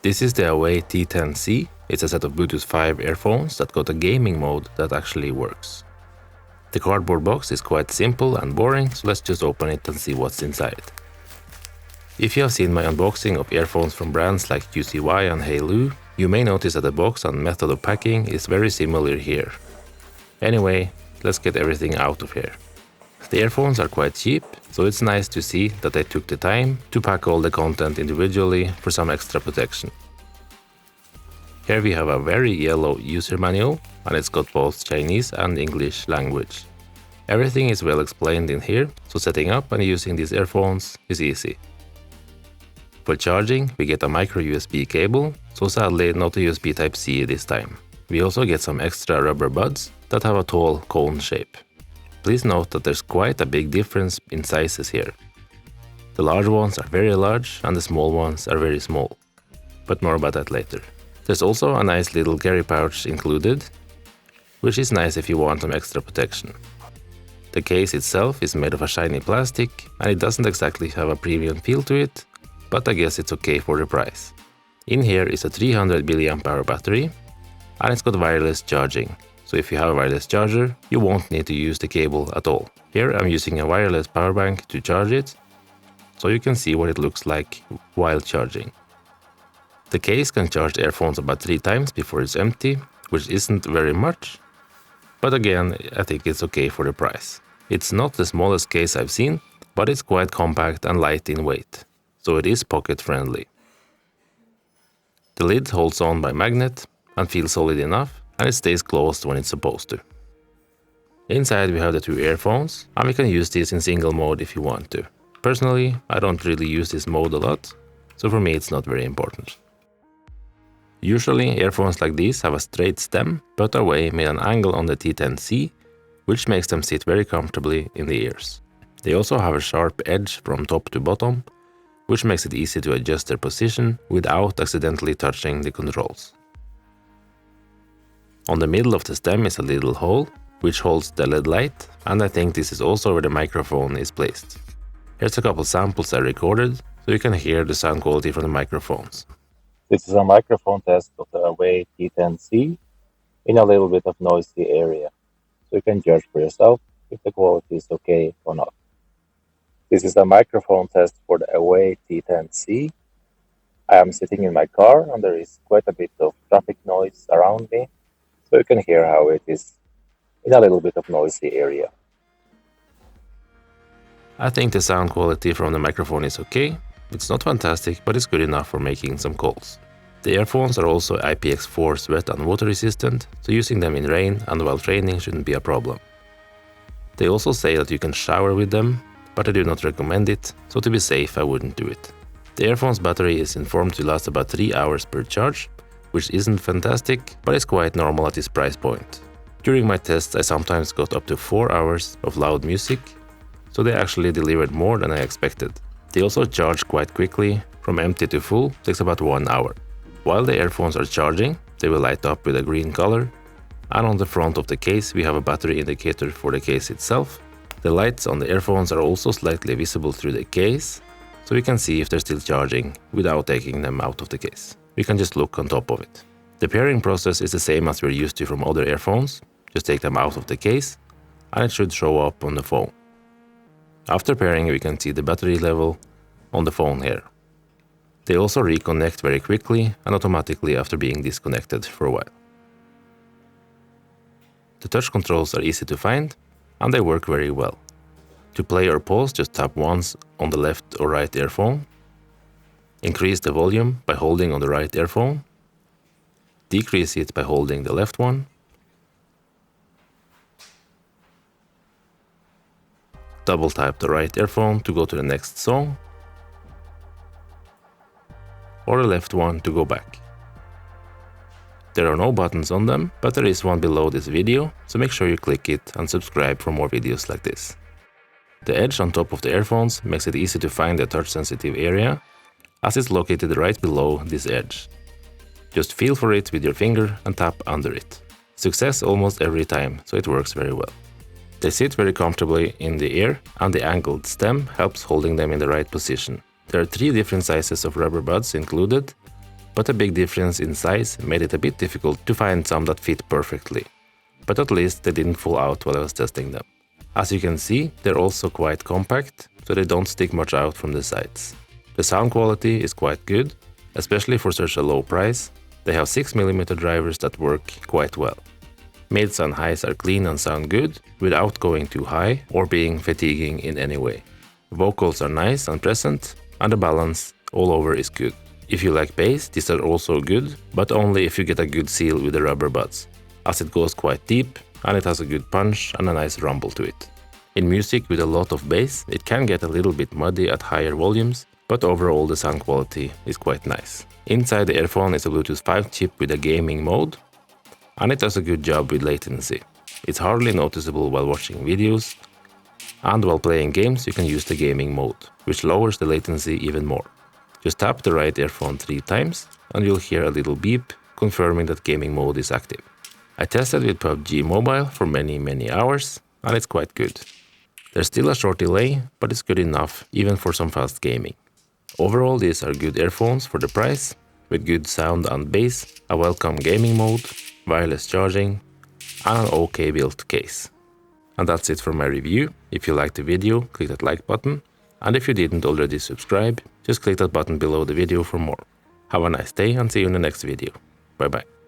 This is the AWEI T10C. It's a set of Bluetooth 5 earphones that got a gaming mode that actually works. The cardboard box is quite simple and boring, so let's just open it and see what's inside. If you have seen my unboxing of earphones from brands like UCY and Hailu, you may notice that the box and method of packing is very similar here. Anyway, let's get everything out of here. The earphones are quite cheap, so it's nice to see that they took the time to pack all the content individually for some extra protection. Here we have a very yellow user manual, and it's got both Chinese and English language. Everything is well explained in here, so setting up and using these earphones is easy. For charging, we get a micro USB cable, so sadly not a USB Type-C this time. We also get some extra rubber buds that have a tall cone shape. Please note that there's quite a big difference in sizes here. The large ones are very large and the small ones are very small. But more about that later. There's also a nice little carry pouch included, which is nice if you want some extra protection. The case itself is made of a shiny plastic and it doesn't exactly have a premium feel to it, but I guess it's okay for the price. In here is a 300 mAh battery and it's got wireless charging. So if you have a wireless charger, you won't need to use the cable at all. Here I'm using a wireless power bank to charge it, so you can see what it looks like while charging. The case can charge the earphones about 3 times before it's empty, which isn't very much, but again, I think it's okay for the price. It's not the smallest case I've seen, but it's quite compact and light in weight, so it is pocket friendly. The lid holds on by magnet and feels solid enough, and it stays closed when it's supposed to. Inside we have the 2 earphones, and we can use these in single mode if you want to. Personally, I don't really use this mode a lot, so for me it's not very important. Usually earphones like these have a straight stem, but AWEI made an angle on the T10C, which makes them sit very comfortably in the ears. They also have a sharp edge from top to bottom, which makes it easy to adjust their position without accidentally touching the controls. On the middle of the stem is a little hole, which holds the LED light, and I think this is also where the microphone is placed. Here's a couple samples I recorded, so you can hear the sound quality from the microphones. This is a microphone test of the AWEI T10C in a little bit of noisy area, so you can judge for yourself if the quality is okay or not. This is a microphone test for the AWEI T10C. I am sitting in my car and there is quite a bit of traffic noise around me, so you can hear how it is in a little bit of noisy area. I think the sound quality from the microphone is okay. It's not fantastic, but it's good enough for making some calls. The earphones are also IPX4 sweat and water resistant, so using them in rain and while training shouldn't be a problem. They also say that you can shower with them, but I do not recommend it, so to be safe I wouldn't do it. The earphone's battery is informed to last about 3 hours per charge, which isn't fantastic, but it's quite normal at this price point. During my tests I sometimes got up to 4 hours of loud music, so they actually delivered more than I expected. They also charge quite quickly. From empty to full takes about 1 hour. While the earphones are charging, they will light up with a green color, and on the front of the case we have a battery indicator for the case itself. The lights on the earphones are also slightly visible through the case, so we can see if they're still charging without taking them out of the case. We can just look on top of it. The pairing process is the same as we're used to from other earphones. Just take them out of the case, and it should show up on the phone. After pairing we can see the battery level on the phone here. They also reconnect very quickly and automatically after being disconnected for a while. The touch controls are easy to find and they work very well. To play or pause, just tap once on the left or right earphone. Increase the volume by holding on the right earphone. Decrease it by holding the left one. Double tap the right earphone to go to the next song, or the left one to go back. There are no buttons on them, but there is one below this video, so make sure you click it and subscribe for more videos like this. The edge on top of the earphones makes it easy to find the touch-sensitive area, as it's located right below this edge. Just feel for it with your finger and tap under it. Success almost every time, so it works very well. They sit very comfortably in the ear, and the angled stem helps holding them in the right position. There are 3 different sizes of rubber buds included, but a big difference in size made it a bit difficult to find some that fit perfectly. But at least they didn't fall out while I was testing them. As you can see, they're also quite compact, so they don't stick much out from the sides. The sound quality is quite good, especially for such a low price. They have 6mm drivers that work quite well. Mids and highs are clean and sound good, without going too high or being fatiguing in any way. Vocals are nice and present, and the balance all over is good. If you like bass, these are also good, but only if you get a good seal with the rubber buds, as it goes quite deep and it has a good punch and a nice rumble to it. In music with a lot of bass, it can get a little bit muddy at higher volumes, but overall the sound quality is quite nice. Inside the earphone is a Bluetooth 5 chip with a gaming mode, and it does a good job with latency. It's hardly noticeable while watching videos, and while playing games you can use the gaming mode, which lowers the latency even more. Just tap the right earphone 3 times and you'll hear a little beep confirming that gaming mode is active. I tested with PUBG Mobile for many hours, and it's quite good. There's still a short delay, but it's good enough even for some fast gaming. Overall, these are good earphones for the price, with good sound and bass, a welcome gaming mode, wireless charging, and an OK built case. And that's it for my review. If you liked the video, click that like button, and if you didn't already subscribe, just click that button below the video for more. Have a nice day and see you in the next video. Bye bye.